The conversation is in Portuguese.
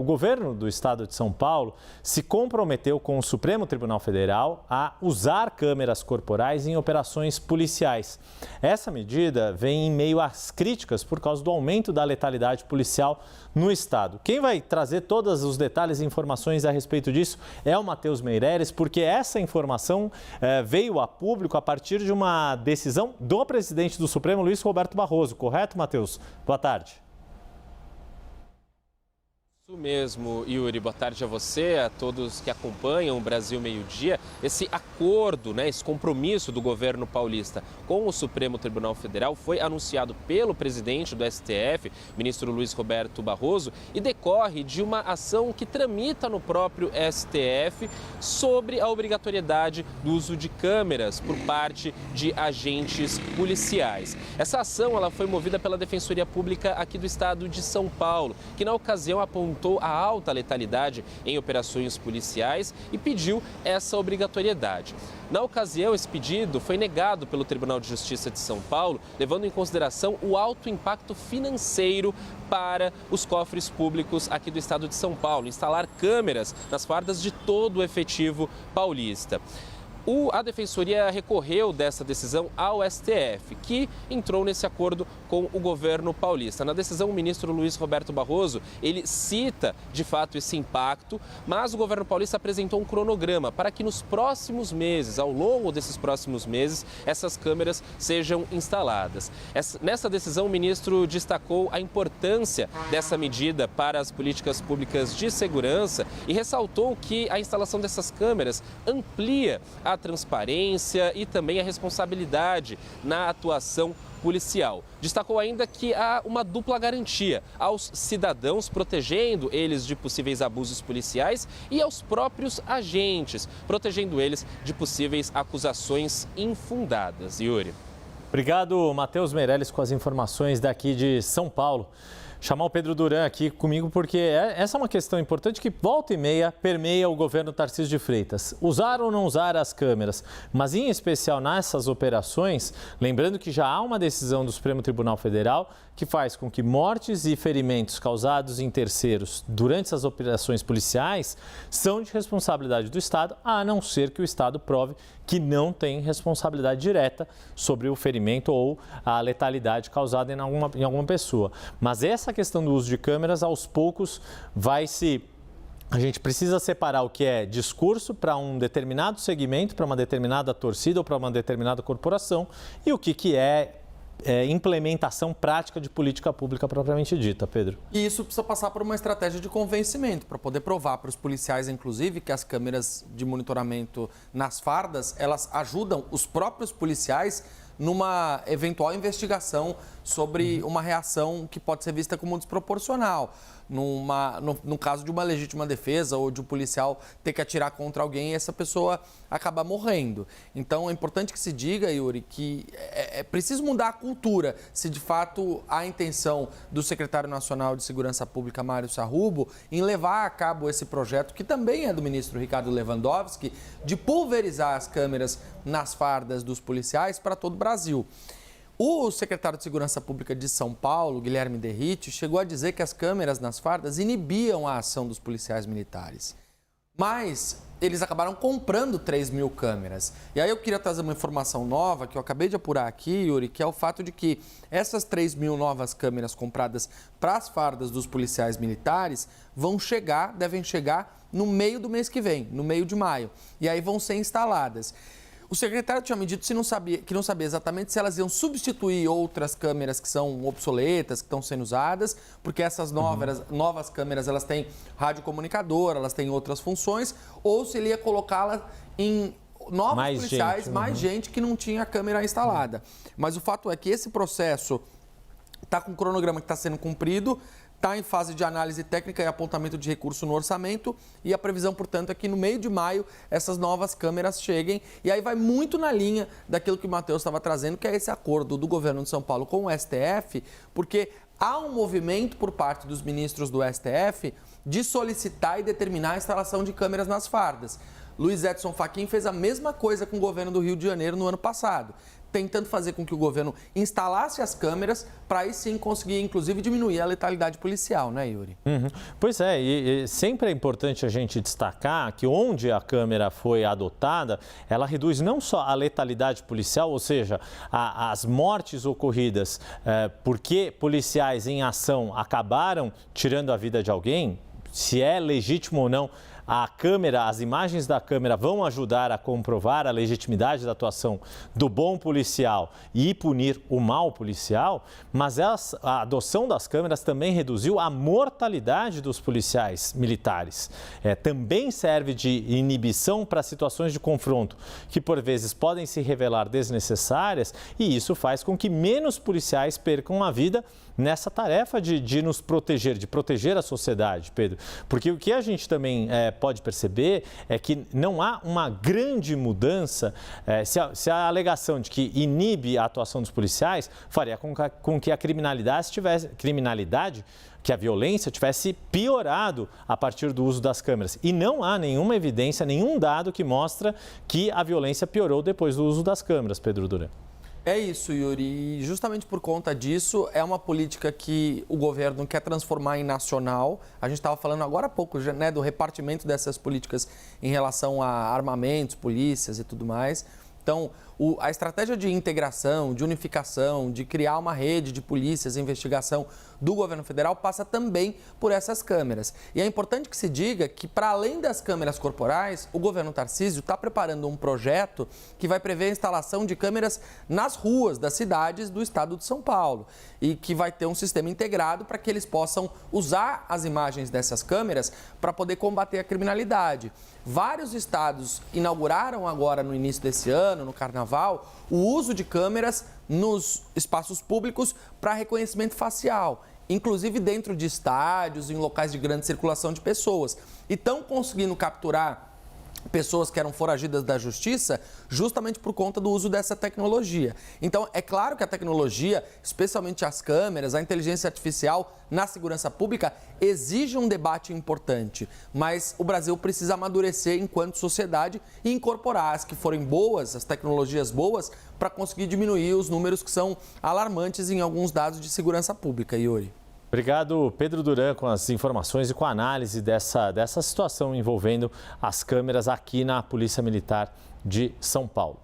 o governo do estado de São Paulo se comprometeu com o Supremo Tribunal Federal a usar câmeras corporais em operações policiais. Essa medida vem em meio às críticas por causa do aumento da letalidade policial no estado. Quem vai trazer todos os detalhes e informações a respeito disso é o Matheus Meireles, porque essa informação veio a público a partir de uma decisão do presidente do Supremo, Luiz Roberto Barroso. Correto, Matheus? Boa tarde. Isso mesmo, Yuri. Boa tarde a você, a todos que acompanham o Brasil Meio-Dia. Esse acordo, esse compromisso do governo paulista com o Supremo Tribunal Federal foi anunciado pelo presidente do STF, ministro Luiz Roberto Barroso, e decorre de uma ação que tramita no próprio STF sobre a obrigatoriedade do uso de câmeras por parte de agentes policiais. Essa ação ela foi movida pela Defensoria Pública aqui do estado de São Paulo, que na ocasião apontou a alta letalidade em operações policiais e pediu essa obrigatoriedade. Na ocasião, esse pedido foi negado pelo Tribunal de Justiça de São Paulo, levando em consideração o alto impacto financeiro para os cofres públicos aqui do estado de São Paulo, instalar câmeras nas fardas de todo o efetivo paulista. A Defensoria recorreu dessa decisão ao STF, que entrou nesse acordo com o governo paulista. Na decisão, o ministro Luiz Roberto Barroso, ele cita, de fato, esse impacto, mas o governo paulista apresentou um cronograma para que nos próximos meses, ao longo desses próximos meses, essas câmeras sejam instaladas. Nessa decisão, o ministro destacou a importância dessa medida para as políticas públicas de segurança e ressaltou que a instalação dessas câmeras amplia a transparência e também a responsabilidade na atuação policial. Destacou ainda que há uma dupla garantia aos cidadãos, protegendo eles de possíveis abusos policiais, e aos próprios agentes, protegendo eles de possíveis acusações infundadas. Yuri. Obrigado, Matheus Meireles, com as informações daqui de São Paulo. Chamar o Pedro Duran aqui comigo, porque essa é uma questão importante que volta e meia permeia o governo Tarcísio de Freitas. Usar ou não usar as câmeras, mas em especial nessas operações, lembrando que já há uma decisão do Supremo Tribunal Federal que faz com que mortes e ferimentos causados em terceiros durante essas operações policiais são de responsabilidade do Estado, a não ser que o Estado prove que não tem responsabilidade direta sobre o ferimento ou a letalidade causada em alguma pessoa. Mas essa questão do uso de câmeras, aos poucos, a gente precisa separar o que é discurso para um determinado segmento, para uma determinada torcida ou para uma determinada corporação, e o que é implementação prática de política pública propriamente dita, Pedro. E isso precisa passar por uma estratégia de convencimento, para poder provar para os policiais, inclusive, que as câmeras de monitoramento nas fardas, elas ajudam os próprios policiais numa eventual investigação sobre uma reação que pode ser vista como desproporcional. No caso de uma legítima defesa ou de um policial ter que atirar contra alguém e essa pessoa acaba morrendo. Então, é importante que se diga, Yuri, que é preciso mudar a cultura. Se de fato há a intenção do secretário nacional de Segurança Pública, Mário Sarrubo, em levar a cabo esse projeto, que também é do ministro Ricardo Lewandowski, de pulverizar as câmeras nas fardas dos policiais para todo o Brasil. O secretário de Segurança Pública de São Paulo, Guilherme Derrite, chegou a dizer que as câmeras nas fardas inibiam a ação dos policiais militares. Mas eles acabaram comprando 3.000 câmeras. E aí eu queria trazer uma informação nova que eu acabei de apurar aqui, Yuri, que é o fato de que essas 3.000 novas câmeras compradas para as fardas dos policiais militares devem chegar no meio do mês que vem, no meio de maio. E aí vão ser instaladas. O secretário tinha me dito que não sabia exatamente se elas iam substituir outras câmeras que são obsoletas, que estão sendo usadas, porque essas novas câmeras elas têm radiocomunicador, elas têm outras funções, ou se ele ia colocá-las em novos policiais, mais gente que não tinha câmera instalada. Mas o fato é que esse processo está com um cronograma que está sendo cumprido, está em fase de análise técnica e apontamento de recurso no orçamento, e a previsão, portanto, é que no meio de maio essas novas câmeras cheguem. E aí vai muito na linha daquilo que o Matheus estava trazendo, que é esse acordo do governo de São Paulo com o STF, porque há um movimento por parte dos ministros do STF de solicitar e determinar a instalação de câmeras nas fardas. Luiz Edson Fachin fez a mesma coisa com o governo do Rio de Janeiro no ano passado, tentando fazer com que o governo instalasse as câmeras para aí sim conseguir, inclusive, diminuir a letalidade policial, né, Yuri? Pois é, e sempre é importante a gente destacar que onde a câmera foi adotada, ela reduz não só a letalidade policial, ou seja, as mortes ocorridas porque policiais em ação acabaram tirando a vida de alguém, se é legítimo ou não. A câmera, as imagens da câmera vão ajudar a comprovar a legitimidade da atuação do bom policial e punir o mau policial, mas a adoção das câmeras também reduziu a mortalidade dos policiais militares. Também serve de inibição para situações de confronto, que por vezes podem se revelar desnecessárias, e isso faz com que menos policiais percam a vida nessa tarefa de nos proteger, de proteger a sociedade, Pedro. Porque o que a gente também pode perceber é que não há uma grande mudança, se a alegação de que inibe a atuação dos policiais faria com que a que a violência tivesse piorado a partir do uso das câmeras. E não há nenhuma evidência, nenhum dado que mostra que a violência piorou depois do uso das câmeras, Pedro Duran. É isso, Yuri. E justamente por conta disso, é uma política que o governo quer transformar em nacional. A gente estava falando agora há pouco, né, do repartimento dessas políticas em relação a armamentos, polícias e tudo mais. Então, a estratégia de integração, de unificação, de criar uma rede de polícias e investigação do governo federal passa também por essas câmeras. E é importante que se diga que, para além das câmeras corporais, o governo Tarcísio está preparando um projeto que vai prever a instalação de câmeras nas ruas das cidades do estado de São Paulo e que vai ter um sistema integrado para que eles possam usar as imagens dessas câmeras para poder combater a criminalidade. Vários estados inauguraram agora, no início desse ano, no Carnaval, o uso de câmeras nos espaços públicos para reconhecimento facial, inclusive dentro de estádios, em locais de grande circulação de pessoas. E estão conseguindo capturar pessoas que eram foragidas da justiça justamente por conta do uso dessa tecnologia. Então, é claro que a tecnologia, especialmente as câmeras, a inteligência artificial na segurança pública, exige um debate importante, mas o Brasil precisa amadurecer enquanto sociedade e incorporar as que forem boas, as tecnologias boas, para conseguir diminuir os números que são alarmantes em alguns dados de segurança pública, Yuri. Obrigado, Pedro Duran, com as informações e com a análise dessa situação envolvendo as câmeras aqui na Polícia Militar de São Paulo.